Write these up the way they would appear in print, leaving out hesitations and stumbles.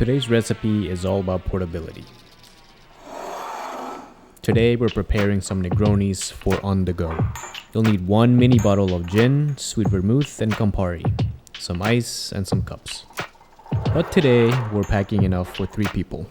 Today's recipe is all about portability. Today we're preparing some Negronis for on the go. You'll need 1 mini bottle of gin, sweet vermouth, and Campari, some ice, and some cups. But today we're packing enough for 3 people.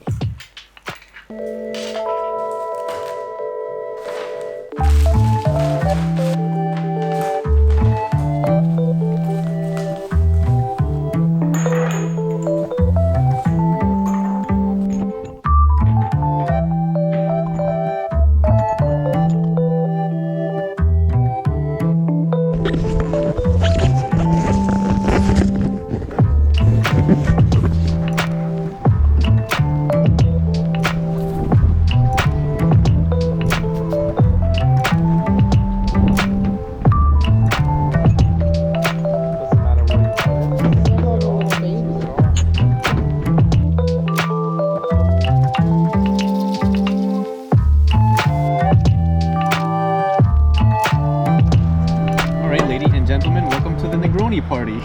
Gentlemen, welcome to the Negroni party.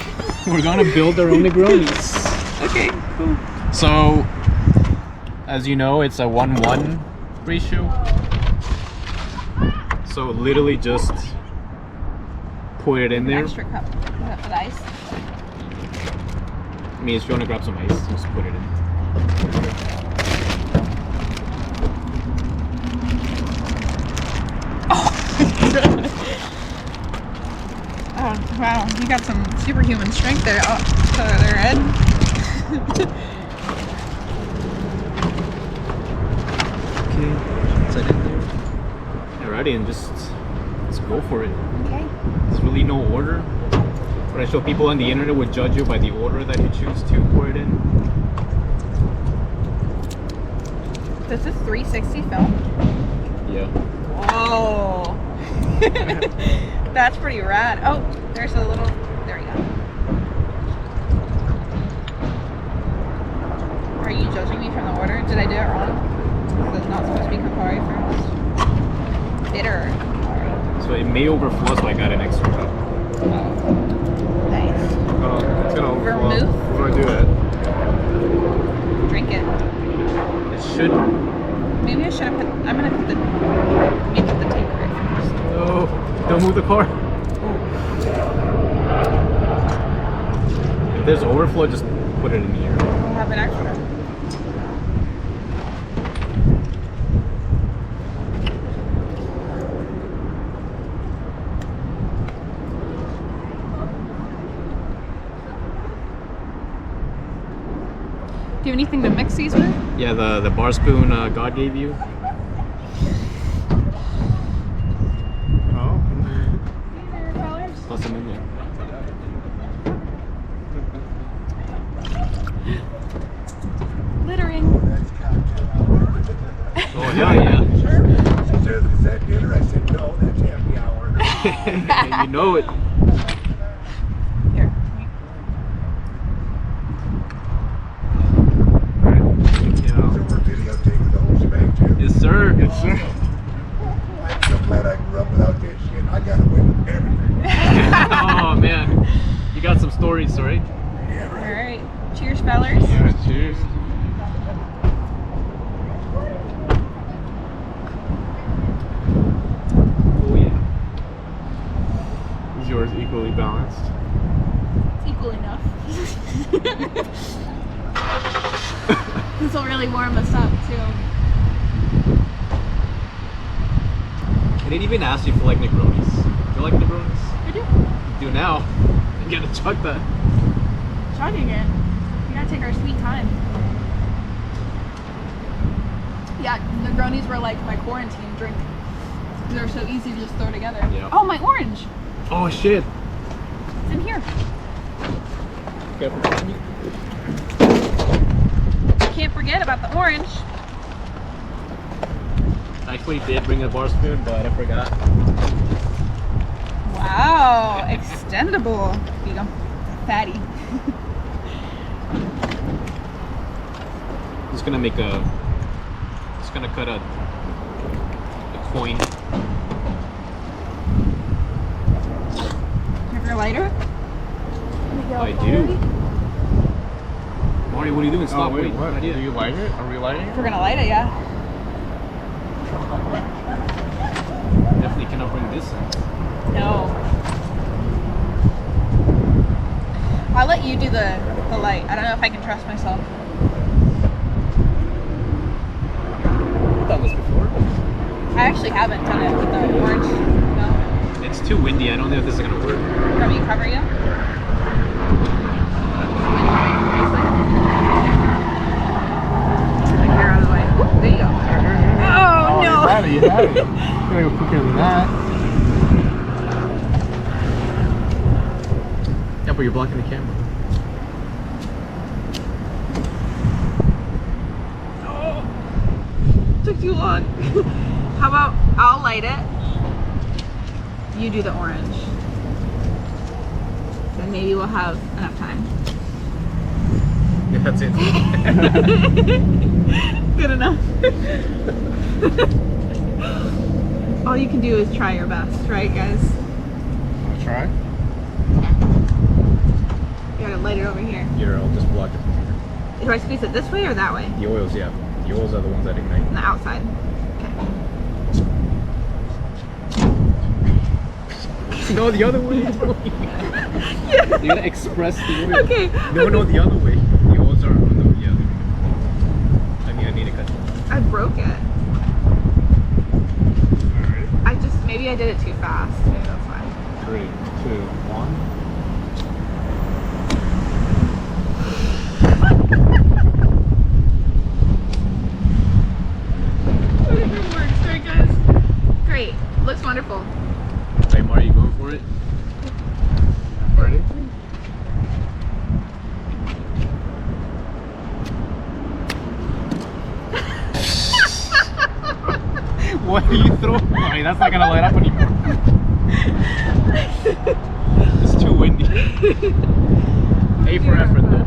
We're gonna build our own Negronis. Okay, cool. So, as you know, it's a 1:1 ratio. So literally just put it in there. Extra cup. Is that for the ice? I mean, if you wanna grab some ice, just put it in. Oh, wow, you got some superhuman strength there. Oh, there, Ed. Okay, set it there. Alrighty, and just let's go for it. Okay. There's really no order. But I show people on the internet would judge you by the order that you choose to pour it in. Does this 360 film? Yeah. Whoa. That's pretty rad. Oh, there's a little, there you go. Are you judging me from the order? Did I do it wrong? Because it's not supposed to be Campari first. Bitter Campari. So it may overflow, so I got an extra cup. Nice. It's gonna overflow. Vermouth? We're gonna do that. Drink it. It should. Maybe I should have put, I'm gonna put the, let me put the tape right first. Oh, don't move the car. If there's overflow, just put it in here. We'll have an extra. Do you have anything to mix these with? Yeah, the bar spoon God gave you. Oh. Toss them in there. Littering. Oh, yeah. Sure. She said, "Is that dinner?" I said, "No, that's happy hour." You know it. Here. So we're videotaping the whole shebang, too. Yes, sir. Yes, sir. I'm so glad I grew up without that shit. I got away with everything. Oh, man. You got some stories, right? Yeah, right. Alright. Cheers, fellers. Yeah, cheers. Oh, yeah. Is yours equally balanced? It's equal enough. This will really warm us up, too. I didn't even ask you if you like Negronis. Do you like Negronis? I do. You do now. You gotta chug that. Chugging it. We gotta take our sweet time. Yeah, Negronis were like my quarantine drink. They're so easy to just throw together. Yeah. Oh, my orange! Oh, shit. It's in here. Careful. Can't forget about the orange. I actually did bring a bar spoon, but I forgot. Wow, extendable. Here you go. Fatty. Just gonna make a. Just gonna cut a coin. Have your lighter? I do. Mario, what are you doing? Stop. Oh, wait, what? Idea. Do you light it? Are we lighting If we're it? gonna light it, yeah. Definitely cannot bring this in. No. I'll let you do the light. I don't know if I can trust myself. I've done this before. I actually haven't done it with the orange. No. It's too windy. I don't know if this is gonna work. Let me cover you. Like you're out of the way. Ooh, there you go. Oh, no. You had it. You're gonna go quicker than that. Yeah, but you're blocking the camera. Took too long. How about I'll light it. You do the orange. Then maybe we'll have enough time. Yeah, that's it. Good enough. All you can do is try your best, right, guys? Wanna try? You gotta light it over here. Here, I'll just block it from here. Do I squeeze it this way or that way? The oils, yeah. The oils are the ones that ignite. On the outside. No, the other way. Yeah. You gotta express the oil. Okay. No, the other way. The oils are on the yeah. I mean, I need to cut it. I broke it. Maybe I did it too fast. Maybe that's why. 3, 2, 1. It works, right, guys? Great. Looks wonderful. Hey, Mario, you going for it? Ready? What are you throwing? Mario, that's not gonna light up anymore. It's too windy. A for effort, though.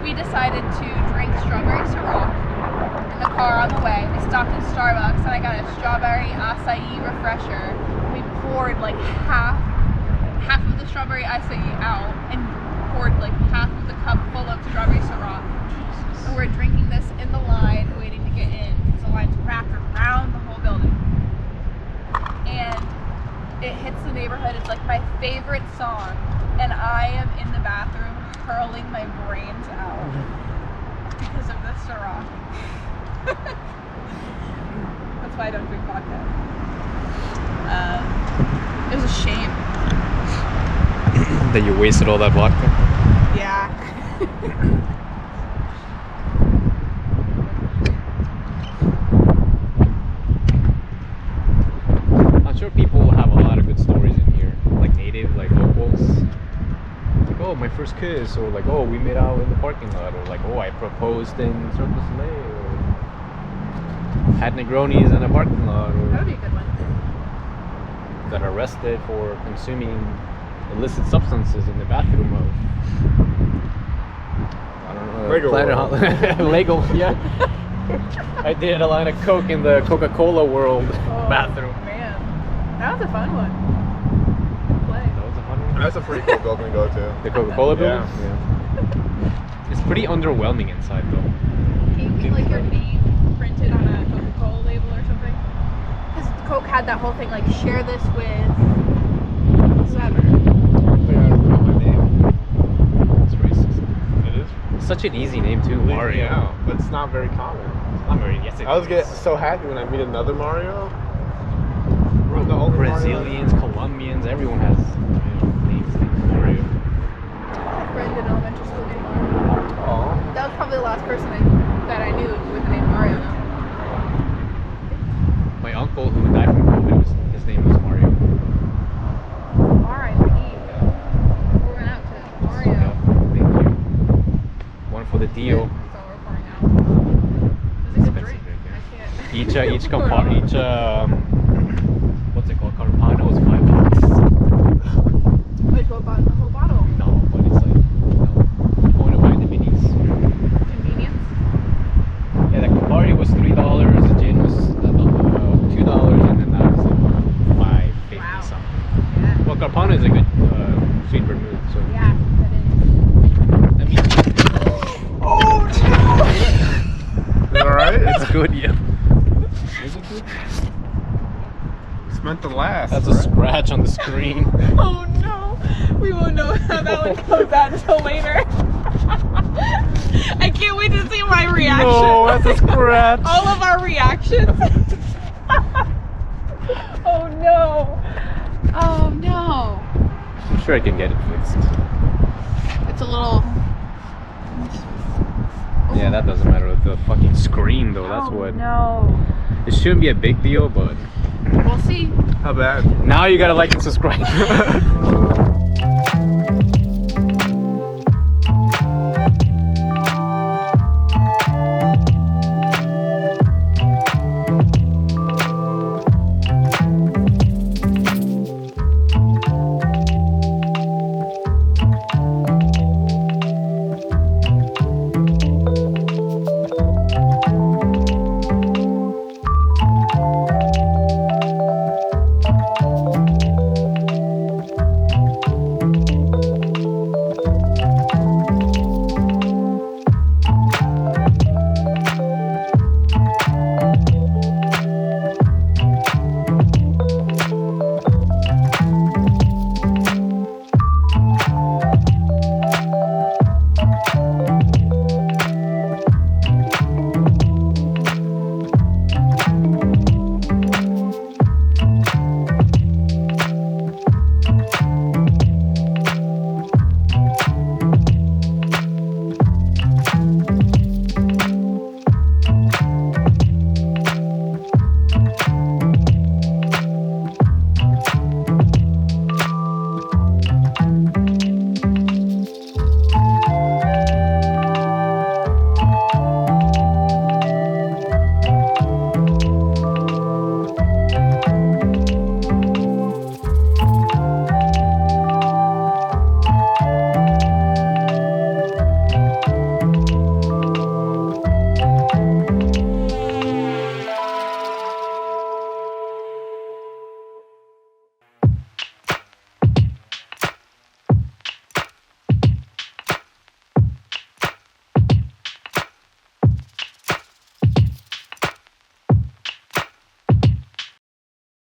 We decided to drink strawberry Ciroc in the car on the way. We stopped at Starbucks and I got a strawberry acai refresher. We poured like half of the strawberry acai out and poured like half of the cup full of strawberry Ciroc. So we're drinking this in the line, waiting to get in because the line's wrapped around the whole building. And it hits the neighborhood. It's like my favorite song, and I am in the bathroom hurling my brains out because of this Ciroc. That's why I don't drink vodka. It was a shame. That you wasted all that vodka? Yeah. I'm sure people have a lot of good stories in here, like native, like locals. Like, oh, my first kiss, or like, oh, we made out in the parking lot, or like, oh, I proposed in Cirque du Soleil, or had Negronis in a parking lot, That or would be a good one. got arrested for consuming illicit substances in the bathroom of, I don't know, Lego Planet Lego, yeah. I did a line of Coke in the Coca-Cola World bathroom. Man, that was a fun one. Good play. That was a fun one. That's a pretty cool building to go to. The Coca-Cola building? Yeah. It's pretty underwhelming inside though. Can you get like your name printed on a Coca-Cola label or something? Because Coke had that whole thing like share this with whoever. Yeah, not my name. It's racist. It is. It's such an easy name too, Mario. Yeah, but it's not very common. It's not very, yes it I was is. getting so happy when I meet another Mario. Bro, the only Brazilians, Colombians, everyone has names like Mario. A friend in elementary school named Mario. Oh. That was probably the last person that I knew with the name Mario. My uncle who died from COVID, his name was Mario. R.I.P. We're going out to Mario. Yeah, thank you. One for the deal. That's all we're pouring out. It was a good drink. Expensive drink, yeah. I can't. Each what's it called? Carpano is $5. Wait, what about the whole bottle? No, but it's like, going to buy the minis. Convenience? Yeah, the Campari was $3, the gin was $2, and then that was like $5.50 Wow. something. Yeah. Well, Carpano is a good sweet vermouth, so meant to last. That's a right? scratch on the screen. Oh no, we won't know how that one comes out until later. I can't wait to see my reaction. No, that's a scratch. All of our reactions. Oh no. Oh no. I'm sure I can get it fixed. It's a little. Yeah, that doesn't matter with the fucking screen though. That's Oh what. no. It shouldn't be a big deal, but We'll see. How bad? now you gotta like and subscribe.